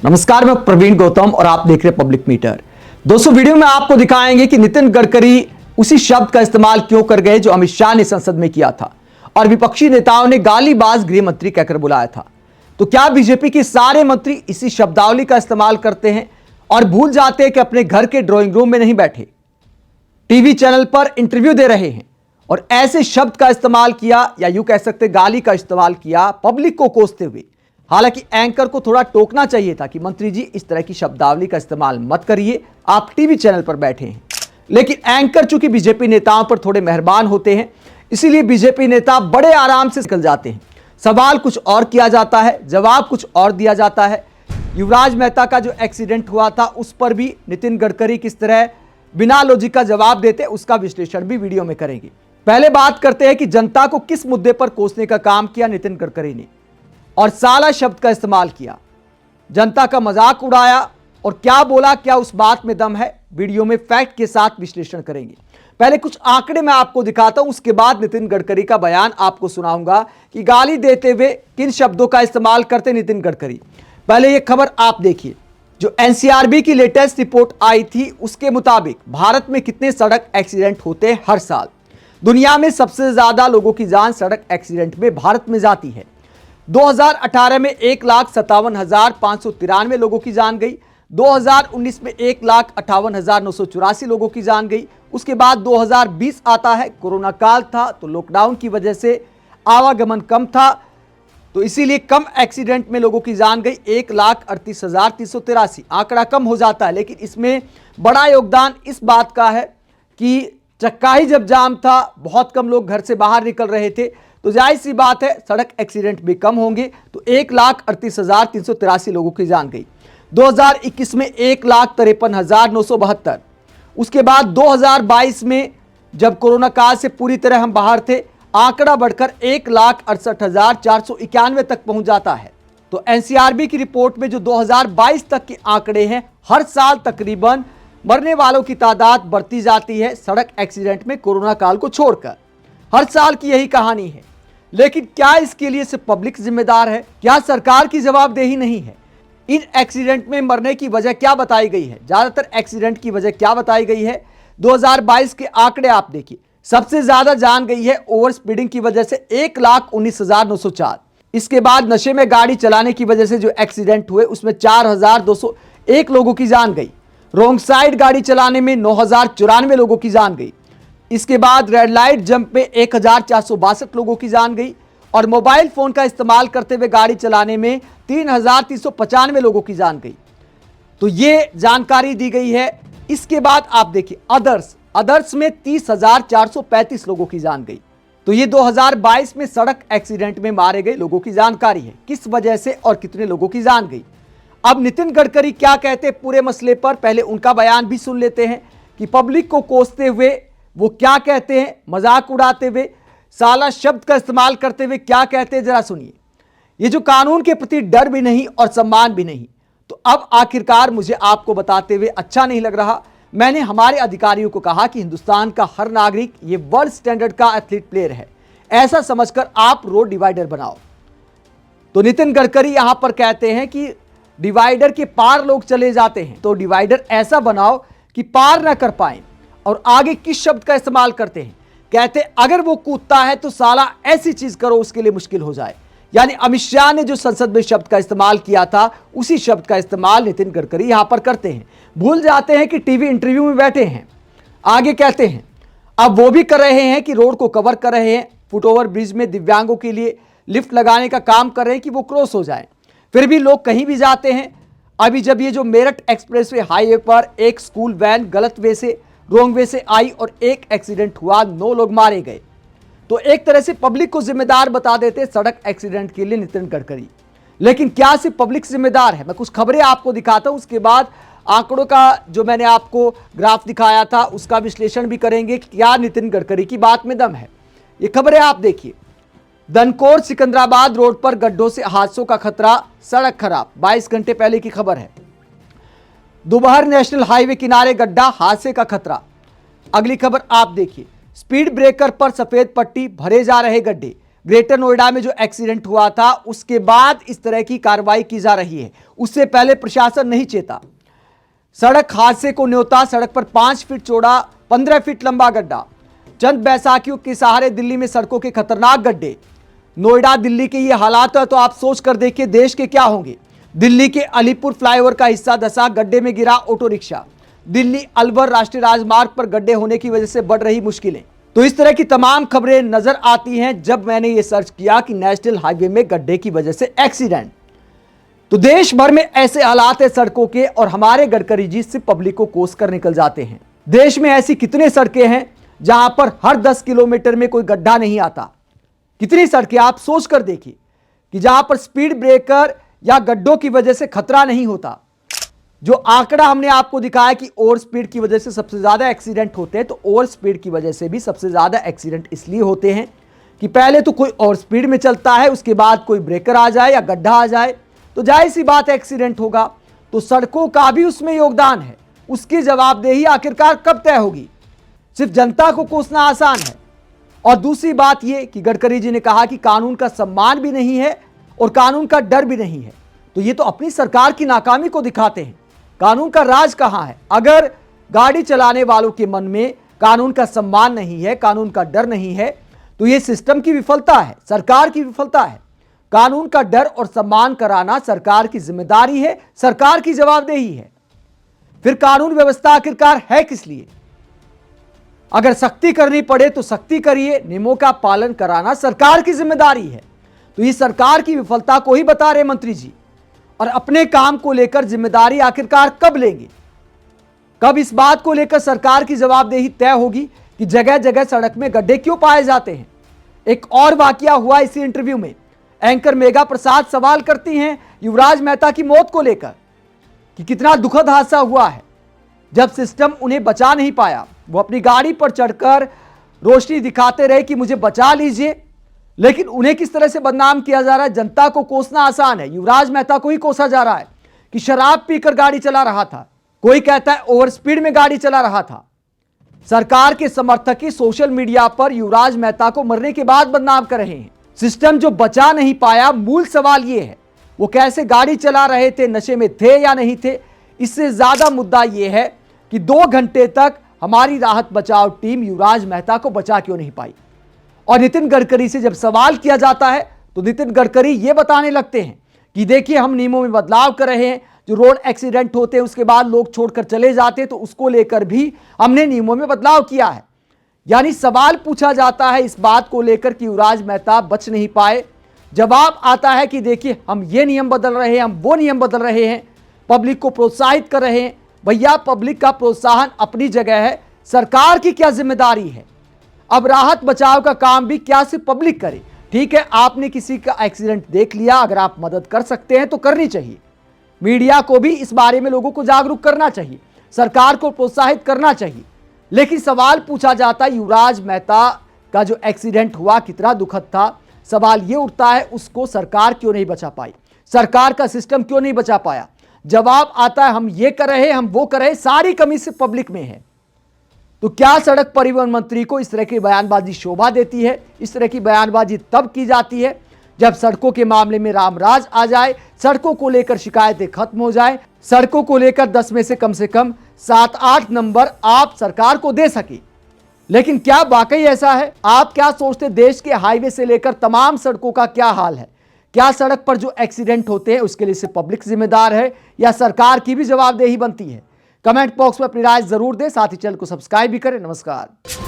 नमस्कार, मैं प्रवीण गौतम और आप देख रहे हैं पब्लिक मीटर। दोस्तों, वीडियो में आपको दिखाएंगे कि नितिन गडकरी उसी शब्द का इस्तेमाल क्यों कर गए जो अमित शाह ने संसद में किया था और विपक्षी नेताओं ने गालीबाज गृह मंत्री कहकर बुलाया था। तो क्या बीजेपी के सारे मंत्री इसी शब्दावली का इस्तेमाल करते हैं और भूल जाते हैं कि अपने घर के ड्राइंग रूम में नहीं बैठे, टीवी चैनल पर इंटरव्यू दे रहे हैं और ऐसे शब्द का इस्तेमाल किया या यूं कह सकते गाली का इस्तेमाल किया पब्लिक को कोसते हुए। हालांकि एंकर को थोड़ा टोकना चाहिए था कि मंत्री जी इस तरह की शब्दावली का इस्तेमाल मत करिए, आप टीवी चैनल पर बैठे हैं। लेकिन एंकर चूंकि बीजेपी नेताओं पर थोड़े मेहरबान होते हैं, इसीलिए बीजेपी नेता बड़े आराम से निकल जाते हैं। सवाल कुछ और किया जाता है, जवाब कुछ और दिया जाता है। युवराज मेहता का जो एक्सीडेंट हुआ था उस पर भी नितिन गडकरी किस तरह बिना लॉजिक का जवाब देते, उसका विश्लेषण भी वीडियो में करेंगे। पहले बात करते हैं कि जनता को किस मुद्दे पर कोसने का काम किया नितिन गडकरी ने और साला शब्द का इस्तेमाल किया, जनता का मजाक उड़ाया और क्या बोला, क्या उस बात में दम है, वीडियो में फैक्ट के साथ विश्लेषण करेंगे। पहले कुछ आंकड़े मैं आपको दिखाता हूं, उसके बाद नितिन गडकरी का बयान आपको सुनाऊंगा कि गाली देते हुए किन शब्दों का इस्तेमाल करते नितिन गडकरी। पहले यह खबर आप देखिए, जो एनसीआरबी की लेटेस्ट रिपोर्ट आई थी उसके मुताबिक भारत में कितने सड़क एक्सीडेंट होते हैं हर साल। दुनिया में सबसे ज्यादा लोगों की जान सड़क एक्सीडेंट में भारत में जाती है। 2018 में 1,57,593 लोगों की जान गई। 2019 में 1,58,984 लोगों की जान गई। उसके बाद 2020 आता है, कोरोना काल था तो लॉकडाउन की वजह से आवागमन कम था, तो इसीलिए कम एक्सीडेंट में लोगों की जान गई। 1,38,383 आंकड़ा कम हो जाता है, लेकिन इसमें बड़ा योगदान इस बात का है कि चक्का ही जब जाम था, बहुत कम लोग घर से बाहर निकल रहे थे, तो जाहिर सी बात है सड़क एक्सीडेंट भी कम होंगे। तो 1,38,383 लोगों की जान गई। 2021 में 1,53,972। उसके बाद 2022 में जब कोरोना काल से पूरी तरह हम बाहर थे, आंकड़ा बढ़कर 1,68,491 तक पहुंच जाता है। तो एनसीआरबी की रिपोर्ट में जो 2022 तक के आंकड़े हैं, हर साल तकरीबन मरने वालों की तादाद बढ़ती जाती है सड़क एक्सीडेंट में, कोरोना काल को छोड़कर। हर साल की यही कहानी है। लेकिन क्या इसके लिए सिर्फ पब्लिक जिम्मेदार है? क्या सरकार की जवाबदेही नहीं है? इन एक्सीडेंट में मरने की वजह क्या बताई गई है? ज्यादातर एक्सीडेंट की वजह क्या बताई गई है? 2022 के आंकड़े आप देखिए, सबसे ज्यादा जान गई है ओवर स्पीडिंग की वजह से 1,19,904। इसके बाद नशे में गाड़ी चलाने की वजह से जो एक्सीडेंट हुए उसमें 4,201 लोगों की जान गई। रॉन्ग साइड गाड़ी चलाने में 9,094 लोगों की जान गई। इसके बाद रेड लाइट जंप में 1,462 लोगों की जान गई और मोबाइल फोन का इस्तेमाल करते हुए गाड़ी चलाने में 3,395 लोगों की जान गई। तो ये जानकारी दी गई है। इसके बाद आप देखिए अदर्स में 30,435 लोगों की जान गई। तो ये 2022 में सड़क एक्सीडेंट में मारे गए लोगों की जानकारी है, किस वजह से और कितने लोगों की जान गई। अब नितिन गडकरी क्या कहते हैं पूरे मसले पर, पहले उनका बयान भी सुन लेते हैं कि पब्लिक को कोसते हुए वो क्या कहते हैं, मजाक उड़ाते हुए, साला शब्द का इस्तेमाल करते हुए क्या कहते हैं, जरा सुनिए। ये जो कानून के प्रति डर भी नहीं और सम्मान भी नहीं, तो अब आखिरकार मुझे आपको बताते हुए अच्छा नहीं लग रहा। मैंने हमारे अधिकारियों को कहा कि हिंदुस्तान का हर नागरिक ये वर्ल्ड स्टैंडर्ड का एथलीट प्लेयर है, ऐसा समझकर आप रोड डिवाइडर बनाओ। तो नितिन गडकरी यहां पर कहते हैं कि डिवाइडर के पार लोग चले जाते हैं, तो डिवाइडर ऐसा बनाओ कि पार ना कर पाए। और आगे किस शब्द का इस्तेमाल करते हैं, कहते अगर वो कूदता है तो साला ऐसी चीज करो उसके लिए मुश्किल हो जाए। यानी अमित शाह ने जो संसद में शब्द का इस्तेमाल किया था, उसी शब्द का इस्तेमाल नितिन गडकरी यहां पर करते हैं। भूल जाते हैं कि टीवी इंटरव्यू में बैठे हैं। आगे कहते हैं अब वो भी कर रहे हैं कि रोड को कवर कर रहे हैं, फुटओवर ब्रिज में दिव्यांगों के लिए लिफ्ट लगाने का काम कर रहे हैं कि वो क्रॉस हो जाए, फिर भी लोग कहीं भी जाते हैं। अभी जब ये जो मेरठ एक्सप्रेसवे हाईवे पर एक स्कूल वैन गलत वे से रॉन्ग वे से आई और एक एक्सीडेंट हुआ, 9 लोग मारे गए, तो एक तरह से पब्लिक को जिम्मेदार बता देते सड़क एक्सीडेंट के लिए नितिन गडकरी। लेकिन क्या सिर्फ पब्लिक जिम्मेदार है? मैं कुछ खबरें आपको दिखाता हूं, उसके बाद आंकड़ों का जो मैंने आपको ग्राफ दिखाया था उसका विश्लेषण भी करेंगे, क्या नितिन गडकरी की बात में दम है। ये खबरें आप देखिए। धनकोर सिकंदराबाद रोड पर गड्ढों से हादसों का खतरा, सड़क खराब, 22 घंटे पहले की खबर है। दोपहर नेशनल हाईवे किनारे गड्ढा, हादसे का खतरा। अगली खबर आप देखिए, स्पीड ब्रेकर पर सफेद पट्टी, भरे जा रहे गड्ढे, ग्रेटर नोएडा में जो एक्सीडेंट हुआ था उसके बाद इस तरह की कार्रवाई की जा रही है। उससे पहले प्रशासन नहीं चेता। सड़क हादसे को न्योता, सड़क पर 5 फीट चौड़ा 15 फीट लंबा गड्ढा। चंद बैसाखियों के सहारे दिल्ली में सड़कों के खतरनाक गड्ढे। नोएडा दिल्ली के ये हालात है तो आप सोच कर देखिए देश के क्या होंगे। दिल्ली के अलीपुर फ्लाईओवर का हिस्सा धंसा, गड्ढे में गिरा ऑटो रिक्शा। दिल्ली अलवर राष्ट्रीय राजमार्ग पर गड्ढे होने की वजह से बढ़ रही मुश्किलें। तो इस तरह की तमाम खबरें नजर आती हैं जब मैंने ये सर्च किया कि नेशनल हाईवे में गड्ढे की वजह से एक्सीडेंट। तो देश भर में ऐसे हालात है सड़कों के, और हमारे गडकरी जी सिर्फ पब्लिक को कोस कर निकल जाते हैं। देश में ऐसी कितने सड़कें हैं जहां पर हर 10 किलोमीटर में कोई गड्ढा नहीं आता। कितनी सड़कें आप सोच कर देखिए कि जहां पर स्पीड ब्रेकर या गड्ढों की वजह से खतरा नहीं होता। जो आंकड़ा हमने आपको दिखाया कि ओवर स्पीड की वजह से सबसे ज्यादा एक्सीडेंट होते हैं, तो ओवर स्पीड की वजह से भी सबसे ज्यादा एक्सीडेंट इसलिए होते हैं कि पहले तो कोई ओवर स्पीड में चलता है, उसके बाद कोई ब्रेकर आ जाए या गड्ढा आ जाए तो जाहिर सी बात एक्सीडेंट होगा। तो सड़कों का भी उसमें योगदान है। उसकी जवाबदेही आखिरकार कब तय होगी? सिर्फ जनता को कोसना आसान है। और दूसरी बात यह कि गडकरी जी ने कहा कि कानून का सम्मान भी नहीं है और कानून का डर भी नहीं है। तो ये तो अपनी सरकार की नाकामी को दिखाते हैं। कानून का राज कहां है? अगर गाड़ी चलाने वालों के मन में कानून का सम्मान नहीं है, कानून का डर नहीं है, तो यह सिस्टम की विफलता है, सरकार की विफलता है। कानून का डर और सम्मान कराना सरकार की जिम्मेदारी है, सरकार की जवाबदेही है। फिर कानून व्यवस्था आखिरकार है किस लिए? अगर सख्ती करनी पड़े तो सख्ती करिए, नियमों का पालन कराना सरकार की जिम्मेदारी है। तो ये सरकार की विफलता को ही बता रहे मंत्री जी। और अपने काम को लेकर जिम्मेदारी आखिरकार कब लेंगे? कब इस बात को लेकर सरकार की जवाबदेही तय होगी कि जगह जगह सड़क में गड्ढे क्यों पाए जाते हैं? एक और वाकया हुआ इसी इंटरव्यू में। एंकर मेघा प्रसाद सवाल करती हैं युवराज मेहता की मौत को लेकर कि कितना दुखद हादसा हुआ है। जब सिस्टम उन्हें बचा नहीं पाया, वो अपनी गाड़ी पर चढ़कर रोशनी दिखाते रहे कि मुझे बचा लीजिए, लेकिन उन्हें किस तरह से बदनाम किया जा रहा है। जनता को कोसना आसान है, युवराज मेहता को ही कोसा जा रहा है कि शराब पीकर गाड़ी चला रहा था। कोई कहता है ओवर स्पीड में गाड़ी चला रहा था। सरकार के समर्थक ही सोशल मीडिया पर युवराज मेहता को मरने के बाद बदनाम कर रहे हैं। सिस्टम जो बचा नहीं पाया, मूल सवाल यह है वो कैसे गाड़ी चला रहे थे, नशे में थे या नहीं थे। इससे ज्यादा मुद्दा यह है कि 2 घंटे तक हमारी राहत बचाव टीम युवराज मेहता को बचा क्यों नहीं पाई। और नितिन गडकरी से जब सवाल किया जाता है तो नितिन गडकरी ये बताने लगते हैं कि देखिए हम नियमों में बदलाव कर रहे हैं। जो रोड एक्सीडेंट होते हैं उसके बाद लोग छोड़कर चले जाते हैं, तो उसको लेकर भी हमने नियमों में बदलाव किया है। यानी सवाल पूछा जाता है इस बात को लेकर कि युवराज मेहता बच नहीं पाए। जवाब आता है कि देखिए हम ये नियम बदल रहे हैं, हम वो नियम बदल रहे हैं, पब्लिक को प्रोत्साहित कर रहे हैं। भैया पब्लिक का प्रोत्साहन अपनी जगह है, सरकार की क्या जिम्मेदारी है? अब राहत बचाव का काम भी क्या सिर्फ पब्लिक करे? ठीक है, आपने किसी का एक्सीडेंट देख लिया, अगर आप मदद कर सकते हैं तो करनी चाहिए। मीडिया को भी इस बारे में लोगों को जागरूक करना चाहिए, सरकार को प्रोत्साहित करना चाहिए। लेकिन सवाल पूछा जाता है युवराज मेहता का जो एक्सीडेंट हुआ कितना दुखद था। सवाल यह उठता है उसको सरकार क्यों नहीं बचा पाई, सरकार का सिस्टम क्यों नहीं बचा पाया? जवाब आता है हम ये कर रहे हैं, हम वो कर रहे हैं, सारी कमी सिर्फ पब्लिक में है। तो क्या सड़क परिवहन मंत्री को इस तरह की बयानबाजी शोभा देती है? इस तरह की बयानबाजी तब की जाती है जब सड़कों के मामले में रामराज आ जाए, सड़कों को लेकर शिकायतें खत्म हो जाए, सड़कों को लेकर 10 में से कम 7-8 नंबर आप सरकार को दे सके। लेकिन क्या वाकई ऐसा है? आप क्या सोचते, देश के हाईवे से लेकर तमाम सड़कों का क्या हाल है? क्या सड़क पर जो एक्सीडेंट होते हैं उसके लिए सिर्फ पब्लिक जिम्मेदार है या सरकार की भी जवाबदेही बनती है? कमेंट बॉक्स में अपनी राय जरूर दें, साथ ही चैनल को सब्सक्राइब भी करें। नमस्कार।